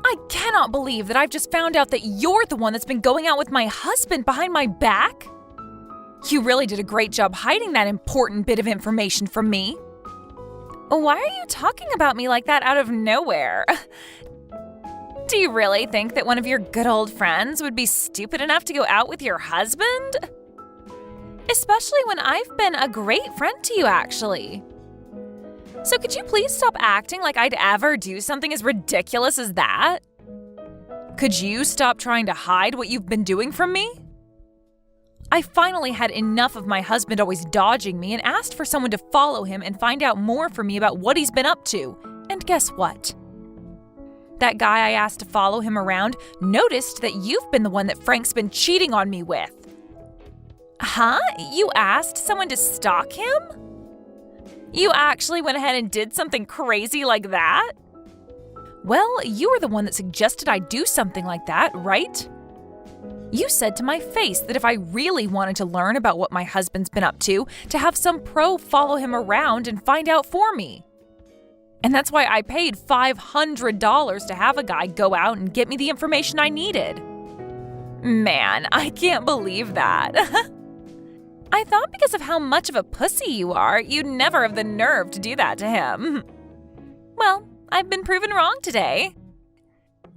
I cannot believe that I've just found out that you're the one that's been going out with my husband behind my back. You really did a great job hiding that important bit of information from me. Why are you talking about me like that out of nowhere? Do you really think that one of your good old friends would be stupid enough to go out with your husband? Especially when I've been a great friend to you, actually. So could you please stop acting like I'd ever do something as ridiculous as that? Could you stop trying to hide what you've been doing from me? I finally had enough of my husband always dodging me and asked for someone to follow him and find out more from me about what he's been up to. And guess what? That guy I asked to follow him around noticed that you've been the one that Frank's been cheating on me with. Huh? You asked someone to stalk him? You actually went ahead and did something crazy like that? Well, you were the one that suggested I do something like that, right? You said to my face that if I really wanted to learn about what my husband's been up to have some pro follow him around and find out for me. And that's why I paid $500 to have a guy go out and get me the information I needed. Man, I can't believe that. I thought because of how much of a pussy you are, you'd never have the nerve to do that to him. Well, I've been proven wrong today.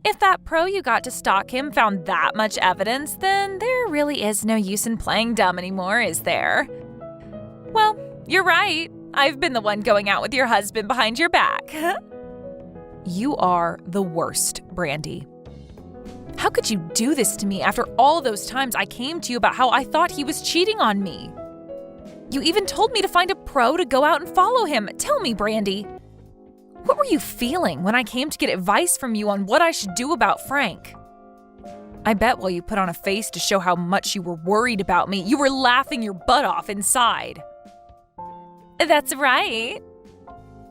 If that pro you got to stalk him found that much evidence, then there really is no use in playing dumb anymore, is there? Well, you're right. I've been the one going out with your husband behind your back. You are the worst, Brandy. How could you do this to me after all those times I came to you about how I thought he was cheating on me? You even told me to find a pro to go out and follow him. Tell me, Brandy, what were you feeling when I came to get advice from you on what I should do about Frank? I bet while you put on a face to show how much you were worried about me, you were laughing your butt off inside. That's right.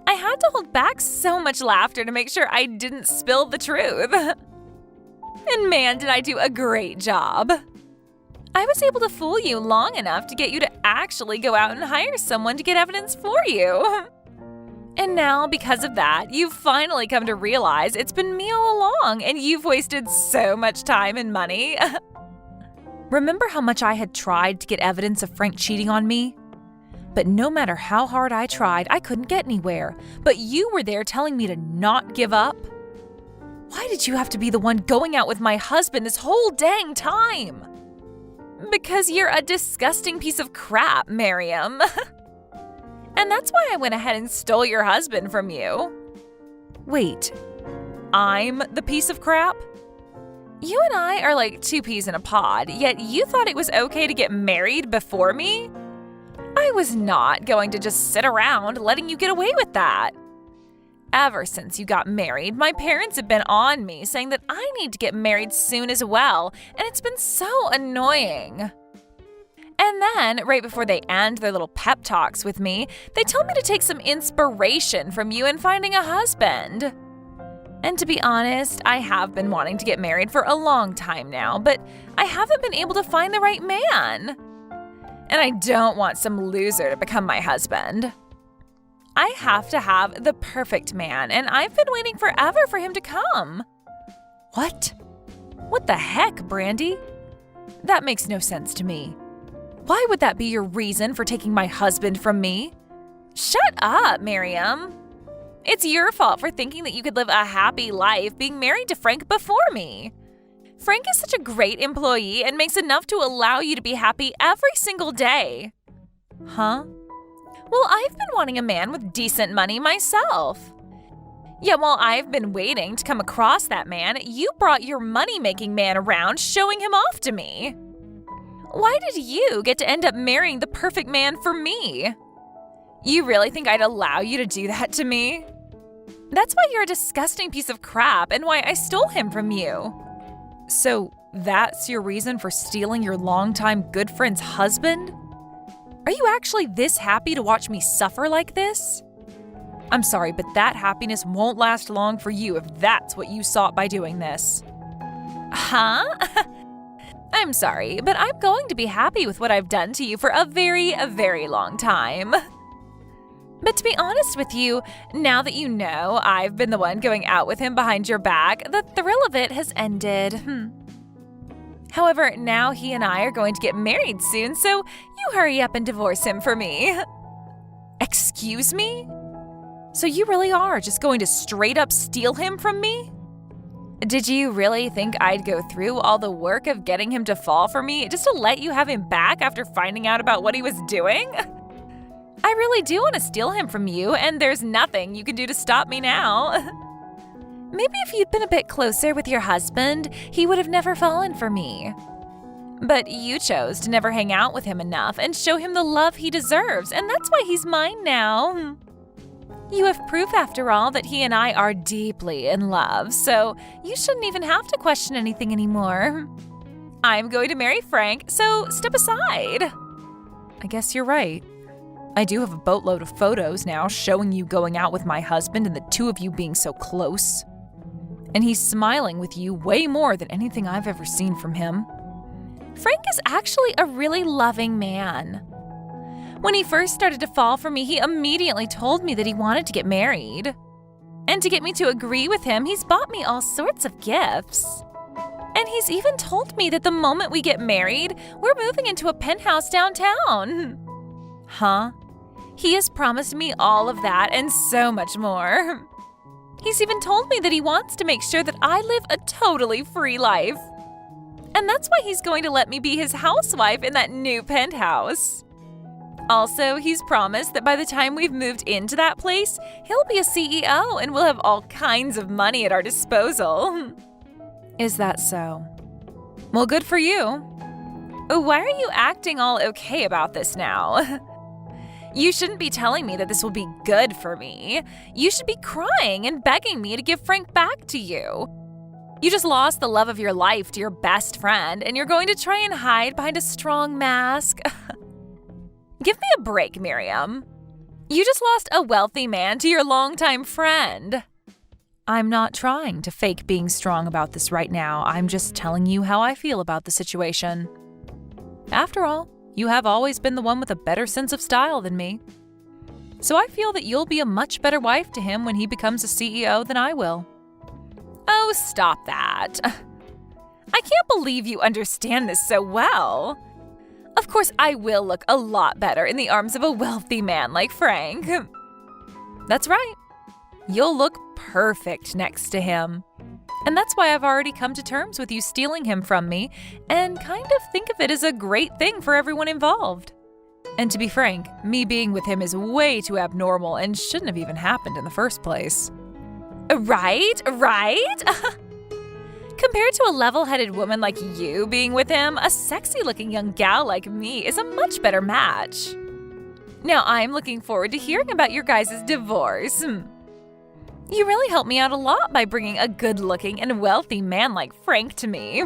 I had to hold back so much laughter to make sure I didn't spill the truth. And man, did I do a great job. I was able to fool you long enough to get you to actually go out and hire someone to get evidence for you. And now, because of that, you've finally come to realize it's been me all along and you've wasted so much time and money. Remember how much I had tried to get evidence of Frank cheating on me? But no matter how hard I tried, I couldn't get anywhere. But you were there telling me to not give up. Why did you have to be the one going out with my husband this whole dang time? Because you're a disgusting piece of crap, Miriam. And that's why I went ahead and stole your husband from you. Wait, I'm the piece of crap? You and I are like two peas in a pod, yet you thought it was okay to get married before me? I was not going to just sit around letting you get away with that. Ever since you got married, my parents have been on me saying that I need to get married soon as well, and it's been so annoying. And then, right before they end their little pep talks with me, they told me to take some inspiration from you in finding a husband. And to be honest, I have been wanting to get married for a long time now, but I haven't been able to find the right man. And I don't want some loser to become my husband. I have to have the perfect man, and I've been waiting forever for him to come. What? What the heck, Brandy? That makes no sense to me. Why would that be your reason for taking my husband from me? Shut up, Miriam. It's your fault for thinking that you could live a happy life being married to Frank before me. Frank is such a great employee and makes enough to allow you to be happy every single day. Huh? Well, I've been wanting a man with decent money myself. Yet while I've been waiting to come across that man, you brought your money-making man around showing him off to me. Why did you get to end up marrying the perfect man for me? You really think I'd allow you to do that to me? That's why you're a disgusting piece of crap and why I stole him from you. So that's your reason for stealing your longtime good friend's husband? Are you actually this happy to watch me suffer like this? I'm sorry, but that happiness won't last long for you if that's what you sought by doing this. Huh? I'm sorry, but I'm going to be happy with what I've done to you for a very long time. But to be honest with you, now that you know I've been the one going out with him behind your back, the thrill of it has ended. However, now he and I are going to get married soon, so you hurry up and divorce him for me. Excuse me? So you really are just going to straight up steal him from me? Did you really think I'd go through all the work of getting him to fall for me just to let you have him back after finding out about what he was doing? I really do want to steal him from you, and there's nothing you can do to stop me now. Maybe if you'd been a bit closer with your husband, he would have never fallen for me. But you chose to never hang out with him enough and show him the love he deserves, and that's why he's mine now. You have proof, after all, that he and I are deeply in love, so you shouldn't even have to question anything anymore. I'm going to marry Frank, so step aside. I guess you're right. I do have a boatload of photos now showing you going out with my husband and the two of you being so close. And he's smiling with you way more than anything I've ever seen from him. Frank is actually a really loving man. When he first started to fall for me, he immediately told me that he wanted to get married. And to get me to agree with him, he's bought me all sorts of gifts. And he's even told me that the moment we get married, we're moving into a penthouse downtown. Huh? He has promised me all of that and so much more. He's even told me that he wants to make sure that I live a totally free life. And that's why he's going to let me be his housewife in that new penthouse. Also, he's promised that by the time we've moved into that place, he'll be a CEO and we'll have all kinds of money at our disposal. Is that so? Well, good for you. Why are you acting all okay about this now? You shouldn't be telling me that this will be good for me. You should be crying and begging me to give Frank back to you. You just lost the love of your life to your best friend, and you're going to try and hide behind a strong mask. Give me a break, Miriam. You just lost a wealthy man to your longtime friend. I'm not trying to fake being strong about this right now. I'm just telling you how I feel about the situation. After all, you have always been the one with a better sense of style than me. So I feel that you'll be a much better wife to him when he becomes a CEO than I will. Oh, stop that. I can't believe you understand this so well. Of course, I will look a lot better in the arms of a wealthy man like Frank. That's right. You'll look perfect next to him. And that's why I've already come to terms with you stealing him from me and kind of think of it as a great thing for everyone involved. And to be frank, me being with him is way too abnormal and shouldn't have even happened in the first place. Right? Compared to a level-headed woman like you being with him, a sexy-looking young gal like me is a much better match. Now I'm looking forward to hearing about your guys' divorce. You really helped me out a lot by bringing a good-looking and wealthy man like Frank to me.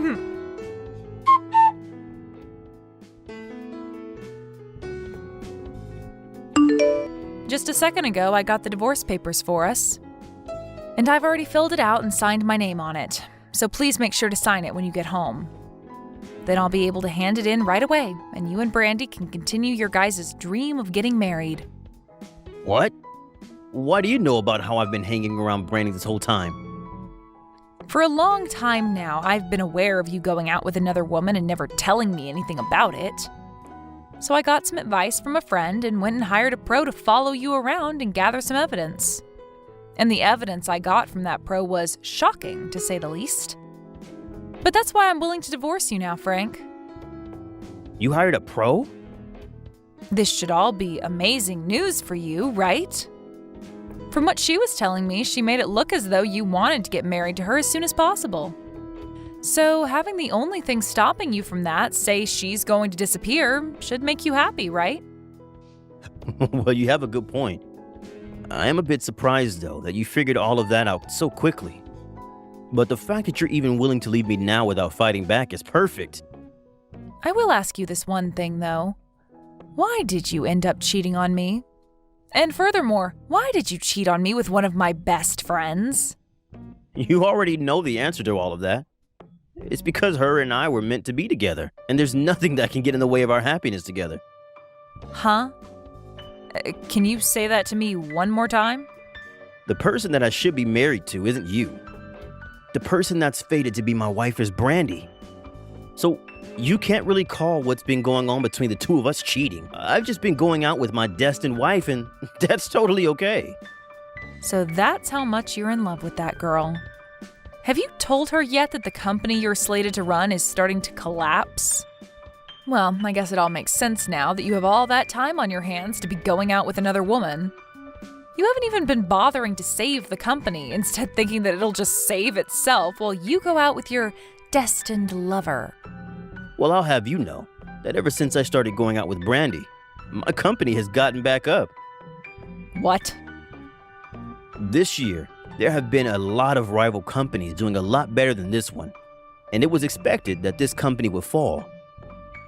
Just a second ago, I got the divorce papers for us. And I've already filled it out and signed my name on it. So please make sure to sign it when you get home. Then I'll be able to hand it in right away, and you and Brandy can continue your guys' dream of getting married. What? Why do you know about how I've been hanging around Brandy this whole time? For a long time now, I've been aware of you going out with another woman and never telling me anything about it. So I got some advice from a friend and went and hired a pro to follow you around and gather some evidence. And the evidence I got from that pro was shocking, to say the least. But that's why I'm willing to divorce you now, Frank. You hired a pro? This should all be amazing news for you, right? From what she was telling me, she made it look as though you wanted to get married to her as soon as possible. So having the only thing stopping you from that, say she's going to disappear, should make you happy, right? Well, you have a good point. I am a bit surprised, though, that you figured all of that out so quickly. But the fact that you're even willing to leave me now without fighting back is perfect. I will ask you this one thing, though. Why did you end up cheating on me? And furthermore, why did you cheat on me with one of my best friends? You already know the answer to all of that. It's because her and I were meant to be together, and there's nothing that can get in the way of our happiness together. Huh? Can you say that to me one more time? The person that I should be married to isn't you. The person that's fated to be my wife is Brandy. So you can't really call what's been going on between the two of us cheating. I've just been going out with my destined wife, and that's totally okay. So that's how much you're in love with that girl. Have you told her yet that the company you're slated to run is starting to collapse? Well, I guess it all makes sense now that you have all that time on your hands to be going out with another woman. You haven't even been bothering to save the company, instead thinking that it'll just save itself while you go out with your destined lover. Well, I'll have you know that ever since I started going out with Brandy, my company has gotten back up. What? This year, there have been a lot of rival companies doing a lot better than this one, and it was expected that this company would fall.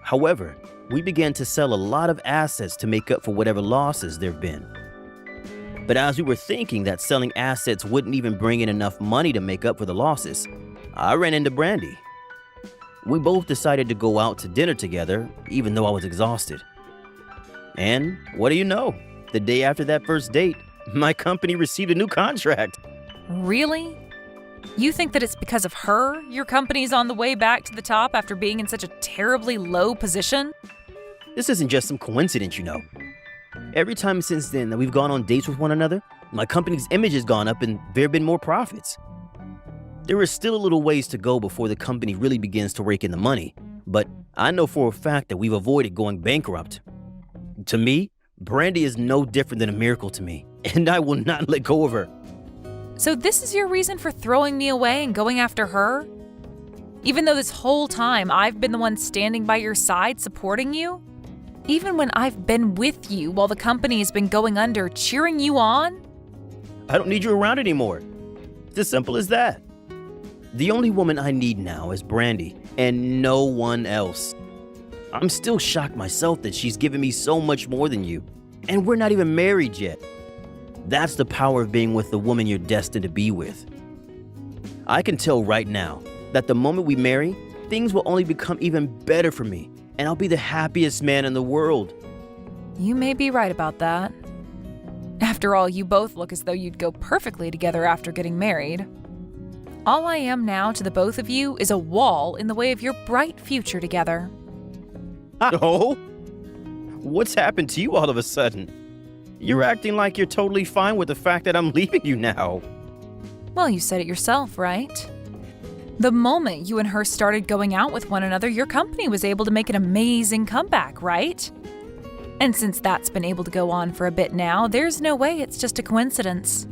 However, we began to sell a lot of assets to make up for whatever losses there have been. But as we were thinking that selling assets wouldn't even bring in enough money to make up for the losses, I ran into Brandy. We both decided to go out to dinner together, even though I was exhausted. And what do you know? The day after that first date, my company received a new contract. Really? You think that it's because of her your company's on the way back to the top after being in such a terribly low position? This isn't just some coincidence, you know. Every time since then that we've gone on dates with one another, my company's image has gone up and there have been more profits. There is still a little ways to go before the company really begins to rake in the money, but I know for a fact that we've avoided going bankrupt. To me, Brandy is no different than a miracle to me, and I will not let go of her. So this is your reason for throwing me away and going after her? Even though this whole time I've been the one standing by your side supporting you? Even when I've been with you while the company has been going under, cheering you on? I don't need you around anymore. It's as simple as that. The only woman I need now is Brandy, and no one else. I'm still shocked myself that she's given me so much more than you, and we're not even married yet. That's the power of being with the woman you're destined to be with. I can tell right now that the moment we marry, things will only become even better for me, and I'll be the happiest man in the world. You may be right about that. After all, you both look as though you'd go perfectly together after getting married. All I am now to the both of you is a wall in the way of your bright future together. Oh? What's happened to you all of a sudden? You're acting like you're totally fine with the fact that I'm leaving you now. Well, you said it yourself, right? The moment you and her started going out with one another, your company was able to make an amazing comeback, right? And since that's been able to go on for a bit now, there's no way it's just a coincidence.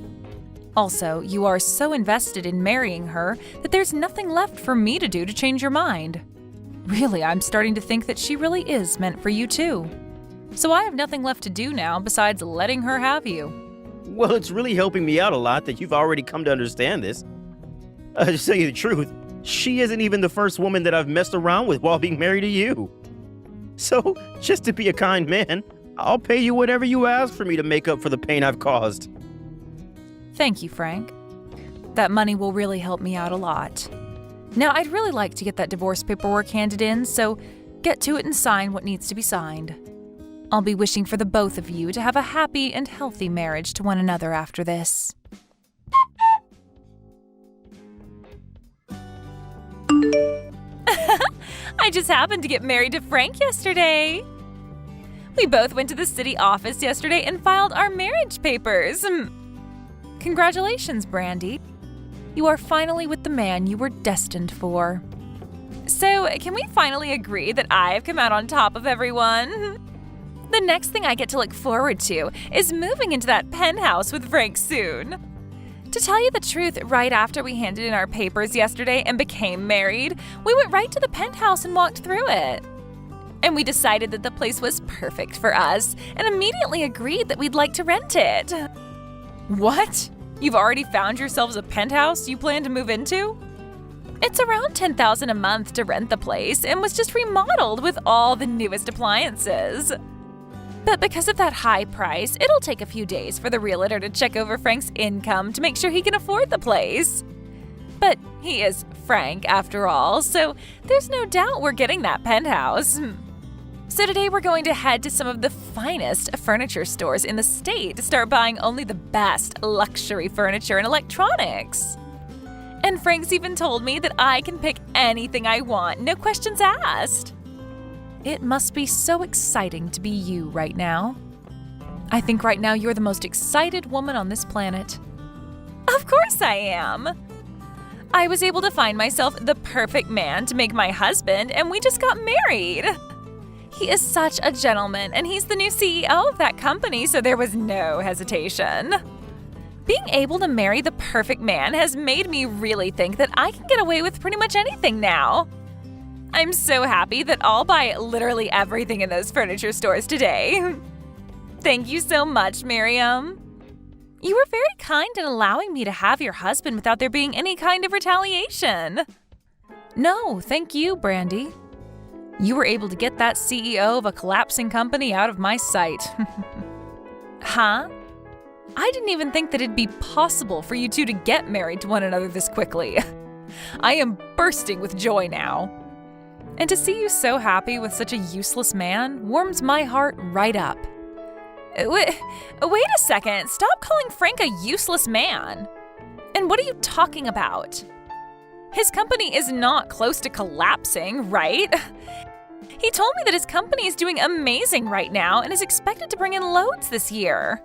Also, you are so invested in marrying her that there's nothing left for me to do to change your mind. Really, I'm starting to think that she really is meant for you too. So I have nothing left to do now besides letting her have you. Well, it's really helping me out a lot that you've already come to understand this. To tell you the truth, she isn't even the first woman that I've messed around with while being married to you. So, just to be a kind man, I'll pay you whatever you ask for me to make up for the pain I've caused. Thank you, Frank. That money will really help me out a lot. Now, I'd really like to get that divorce paperwork handed in, so get to it and sign what needs to be signed. I'll be wishing for the both of you to have a happy and healthy marriage to one another after this. I just happened to get married to Frank yesterday. We both went to the city office yesterday and filed our marriage papers. Congratulations, Brandy. You are finally with the man you were destined for. So, can we finally agree that I've come out on top of everyone? The next thing I get to look forward to is moving into that penthouse with Frank soon. To tell you the truth, right after we handed in our papers yesterday and became married, we went right to the penthouse and walked through it. And we decided that the place was perfect for us and immediately agreed that we'd like to rent it. What? You've already found yourselves a penthouse you plan to move into? It's around $10,000 a month to rent the place and was just remodeled with all the newest appliances. But because of that high price, it'll take a few days for the realtor to check over Frank's income to make sure he can afford the place. But he is Frank after all, so there's no doubt we're getting that penthouse. So today we're going to head to some of the finest furniture stores in the state to start buying only the best luxury furniture and electronics. And Frank's even told me that I can pick anything I want, no questions asked. It must be so exciting to be you right now. I think right now you're the most excited woman on this planet. Of course I am. I was able to find myself the perfect man to make my husband, and we just got married. He is such a gentleman, and he's the new CEO of that company, so there was no hesitation. Being able to marry the perfect man has made me really think that I can get away with pretty much anything now. I'm so happy that I'll buy literally everything in those furniture stores today. Thank you so much, Miriam. You were very kind in allowing me to have your husband without there being any kind of retaliation. No, thank you, Brandy. You were able to get that CEO of a collapsing company out of my sight. Huh? I didn't even think that it'd be possible for you two to get married to one another this quickly. I am bursting with joy now. And to see you so happy with such a useless man warms my heart right up. Wait a second. Stop calling Frank a useless man. And what are you talking about? His company is not close to collapsing, right? He told me that his company is doing amazing right now and is expected to bring in loads this year.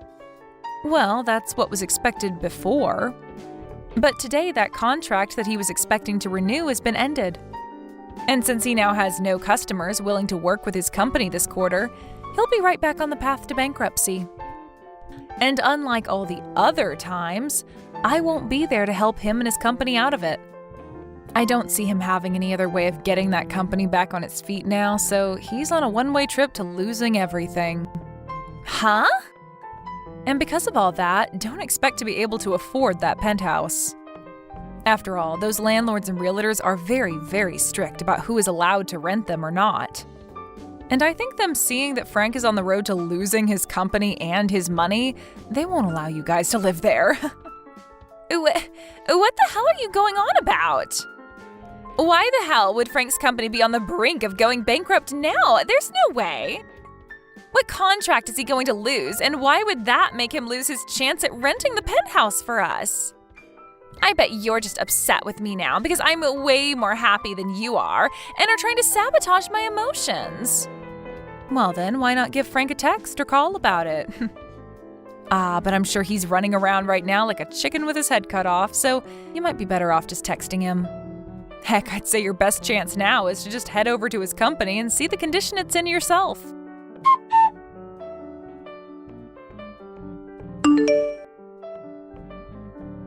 Well, that's what was expected before. But today, that contract that he was expecting to renew has been ended. And since he now has no customers willing to work with his company this quarter, he'll be right back on the path to bankruptcy. And unlike all the other times, I won't be there to help him and his company out of it. I don't see him having any other way of getting that company back on its feet now, so he's on a one-way trip to losing everything. Huh? And because of all that, don't expect to be able to afford that penthouse. After all, those landlords and realtors are very, very strict about who is allowed to rent them or not. And I think them seeing that Frank is on the road to losing his company and his money, they won't allow you guys to live there. What the hell are you going on about? Why the hell would Frank's company be on the brink of going bankrupt now? There's no way. What contract is he going to lose, and why would that make him lose his chance at renting the penthouse for us? I bet you're just upset with me now because I'm way more happy than you are and are trying to sabotage my emotions. Well then, why not give Frank a text or call about it? But I'm sure he's running around right now like a chicken with his head cut off, so you might be better off just texting him. Heck, I'd say your best chance now is to just head over to his company and see the condition it's in yourself.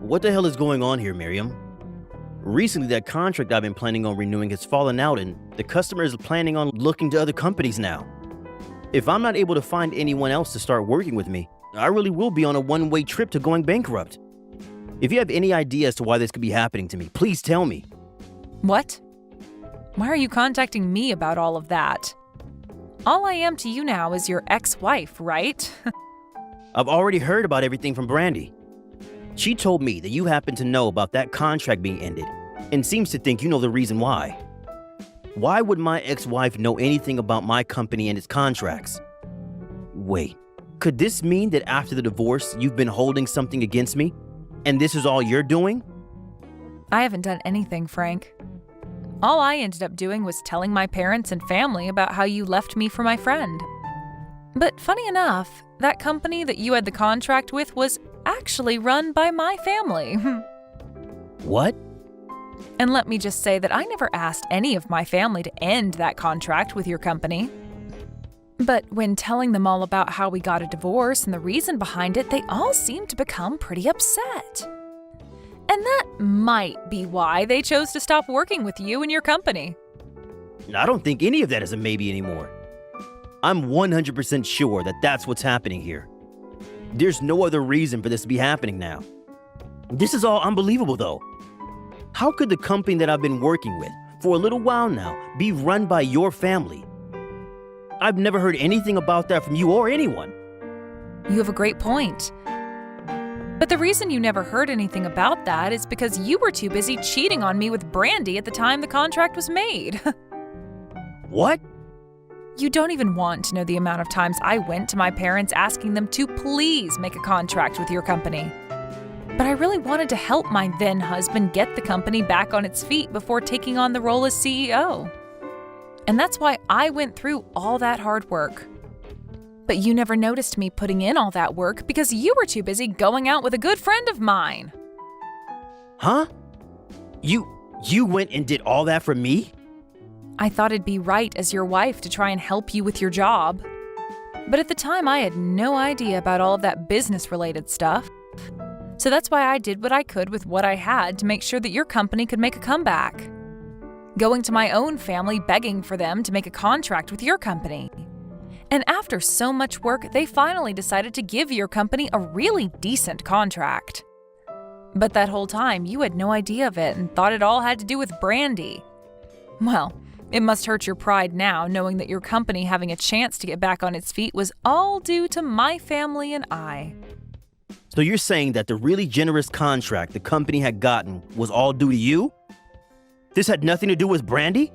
What the hell is going on here, Miriam? Recently, that contract I've been planning on renewing has fallen out, and the customer is planning on looking to other companies now. If I'm not able to find anyone else to start working with me, I really will be on a one-way trip to going bankrupt. If you have any idea as to why this could be happening to me, please tell me. What? Why are you contacting me about all of that? All I am to you now is your ex-wife, right? I've already heard about everything from Brandy. She told me that you happen to know about that contract being ended and seems to think you know the reason why. Why would my ex-wife know anything about my company and its contracts? Wait, could this mean that after the divorce, you've been holding something against me? And this is all you're doing? I haven't done anything, Frank. All I ended up doing was telling my parents and family about how you left me for my friend. But funny enough, that company that you had the contract with was actually run by my family. What? And let me just say that I never asked any of my family to end that contract with your company. But when telling them all about how we got a divorce and the reason behind it, they all seemed to become pretty upset. And that might be why they chose to stop working with you and your company. I don't think any of that is a maybe anymore. I'm 100% sure that that's what's happening here. There's no other reason for this to be happening now. This is all unbelievable, though. How could the company that I've been working with for a little while now be run by your family? I've never heard anything about that from you or anyone. You have a great point. But the reason you never heard anything about that is because you were too busy cheating on me with Brandy at the time the contract was made. What? You don't even want to know the amount of times I went to my parents asking them to please make a contract with your company. But I really wanted to help my then husband get the company back on its feet before taking on the role as CEO. And that's why I went through all that hard work. But you never noticed me putting in all that work because you were too busy going out with a good friend of mine. Huh? You went and did all that for me? I thought it'd be right as your wife to try and help you with your job. But at the time, I had no idea about all of that business-related stuff. So that's why I did what I could with what I had to make sure that your company could make a comeback. Going to my own family begging for them to make a contract with your company. And after so much work, they finally decided to give your company a really decent contract. But that whole time, you had no idea of it and thought it all had to do with Brandy. Well, it must hurt your pride now knowing that your company having a chance to get back on its feet was all due to my family and I. So you're saying that the really generous contract the company had gotten was all due to you? This had nothing to do with Brandy?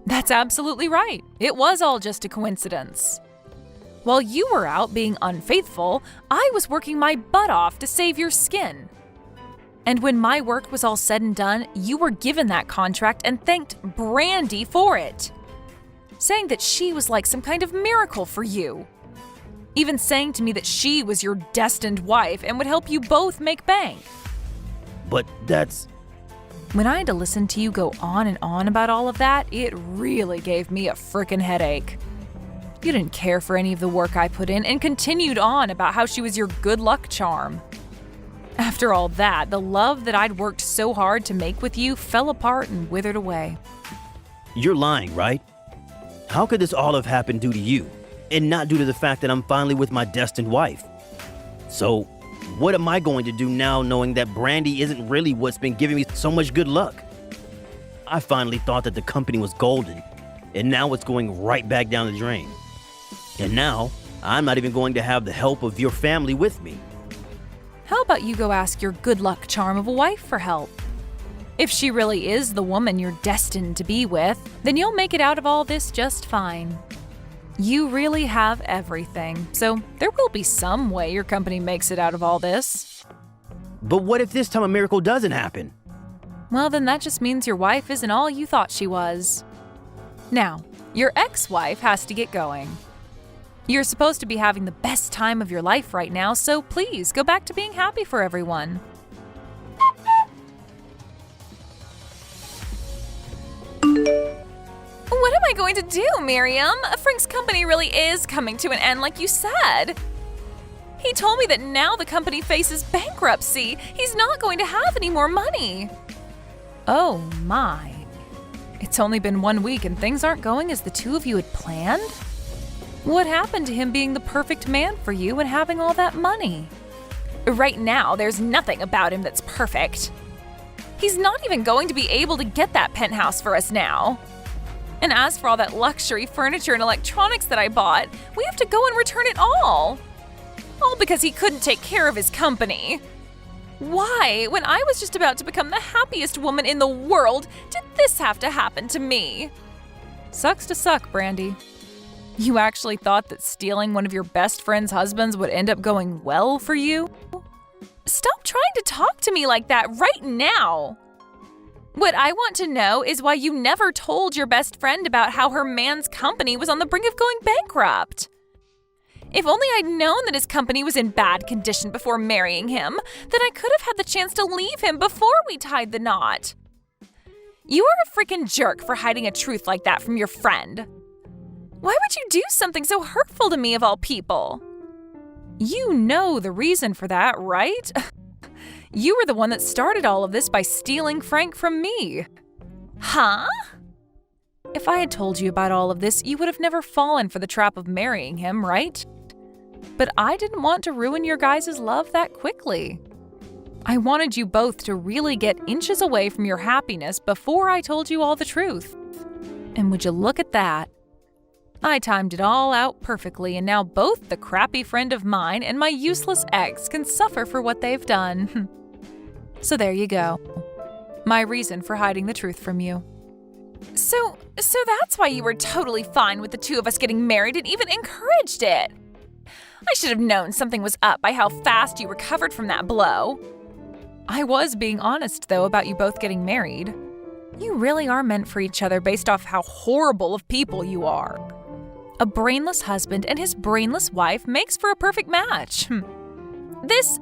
That's absolutely right. It was all just a coincidence. While you were out being unfaithful, I was working my butt off to save your skin. And when my work was all said and done, you were given that contract and thanked Brandy for it, saying that she was like some kind of miracle for you. Even saying to me that she was your destined wife and would help you both make bank. But that's... When I had to listen to you go on and on about all of that, it really gave me a frickin' headache. You didn't care for any of the work I put in and continued on about how she was your good luck charm. After all that, the love that I'd worked so hard to make with you fell apart and withered away. You're lying, right? How could this all have happened due to you, and not due to the fact that I'm finally with my destined wife? So, what am I going to do now knowing that Brandy isn't really what's been giving me so much good luck? I finally thought that the company was golden, and now it's going right back down the drain. And now, I'm not even going to have the help of your family with me. How about you go ask your good luck charm of a wife for help? If she really is the woman you're destined to be with, then you'll make it out of all this just fine. You really have everything, so there will be some way your company makes it out of all this. But what if this time a miracle doesn't happen? Well, then that just means your wife isn't all you thought she was. Now, your ex-wife has to get going. You're supposed to be having the best time of your life right now, so please go back to being happy for everyone. What am I going to do, Miriam? Frank's company really is coming to an end like you said. He told me that now the company faces bankruptcy. He's not going to have any more money. Oh my. It's only been 1 week and things aren't going as the two of you had planned? What happened to him being the perfect man for you and having all that money? Right now, there's nothing about him that's perfect. He's not even going to be able to get that penthouse for us now. And as for all that luxury furniture and electronics that I bought, we have to go and return it all. All because he couldn't take care of his company. Why, when I was just about to become the happiest woman in the world, did this have to happen to me? Sucks to suck, Brandy. You actually thought that stealing one of your best friend's husbands would end up going well for you? Stop trying to talk to me like that right now. What I want to know is why you never told your best friend about how her man's company was on the brink of going bankrupt. If only I'd known that his company was in bad condition before marrying him, then I could have had the chance to leave him before we tied the knot. You are a freaking jerk for hiding a truth like that from your friend. Why would you do something so hurtful to me of all people? You know the reason for that, right? You were the one that started all of this by stealing Frank from me. Huh? If I had told you about all of this, you would have never fallen for the trap of marrying him, right? But I didn't want to ruin your guys' love that quickly. I wanted you both to really get inches away from your happiness before I told you all the truth. And would you look at that? I timed it all out perfectly, and now both the crappy friend of mine and my useless ex can suffer for what they've done. So there you go. My reason for hiding the truth from you. So that's why you were totally fine with the two of us getting married and even encouraged it. I should have known something was up by how fast you recovered from that blow. I was being honest, though, about you both getting married. You really are meant for each other based off how horrible of people you are. A brainless husband and his brainless wife makes for a perfect match. This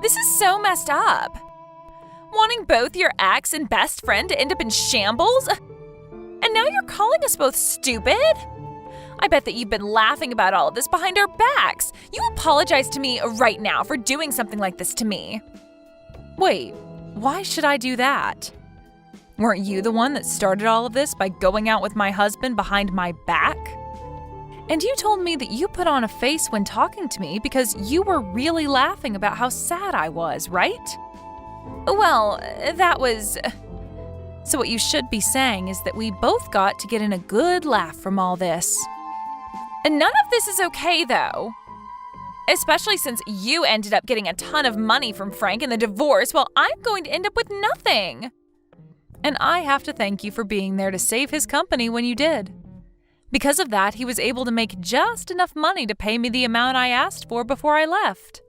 is so messed up. Wanting both your ex and best friend to end up in shambles? And now you're calling us both stupid? I bet that you've been laughing about all of this behind our backs. You apologize to me right now for doing something like this to me. Wait, why should I do that? Weren't you the one that started all of this by going out with my husband behind my back? And you told me that you put on a face when talking to me because you were really laughing about how sad I was, right? Well, that was... So what you should be saying is that we both got to get in a good laugh from all this. And none of this is okay, though. Especially since you ended up getting a ton of money from Frank in the divorce while I'm going to end up with nothing. And I have to thank you for being there to save his company when you did. Because of that, he was able to make just enough money to pay me the amount I asked for before I left.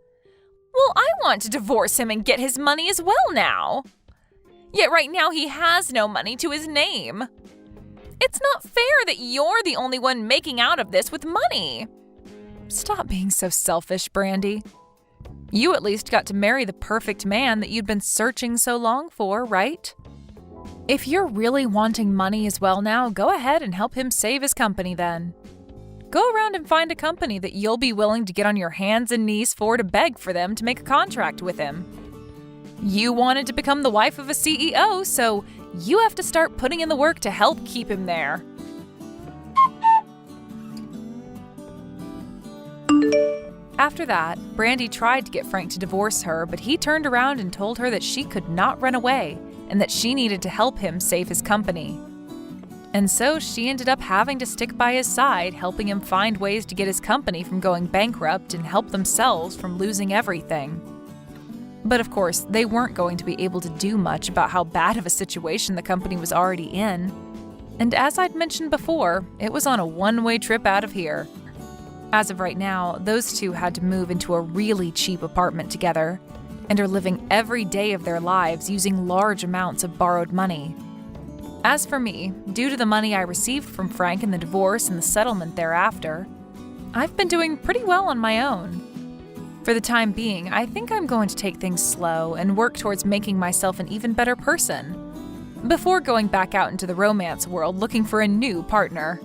Well, I want to divorce him and get his money as well now. Yet right now he has no money to his name. It's not fair that you're the only one making out of this with money. Stop being so selfish, Brandy. You at least got to marry the perfect man that you'd been searching so long for, right? If you're really wanting money as well now, go ahead and help him save his company then. Go around and find a company that you'll be willing to get on your hands and knees for to beg for them to make a contract with him. You wanted to become the wife of a CEO, so you have to start putting in the work to help keep him there. After that, Brandy tried to get Frank to divorce her, but he turned around and told her that she could not run away and that she needed to help him save his company. And so she ended up having to stick by his side, helping him find ways to get his company from going bankrupt and help themselves from losing everything. But of course, they weren't going to be able to do much about how bad of a situation the company was already in. And as I'd mentioned before, it was on a one-way trip out of here. As of right now, those two had to move into a really cheap apartment together and are living every day of their lives using large amounts of borrowed money. As for me, due to the money I received from Frank in the divorce and the settlement thereafter, I've been doing pretty well on my own. For the time being, I think I'm going to take things slow and work towards making myself an even better person before going back out into the romance world looking for a new partner.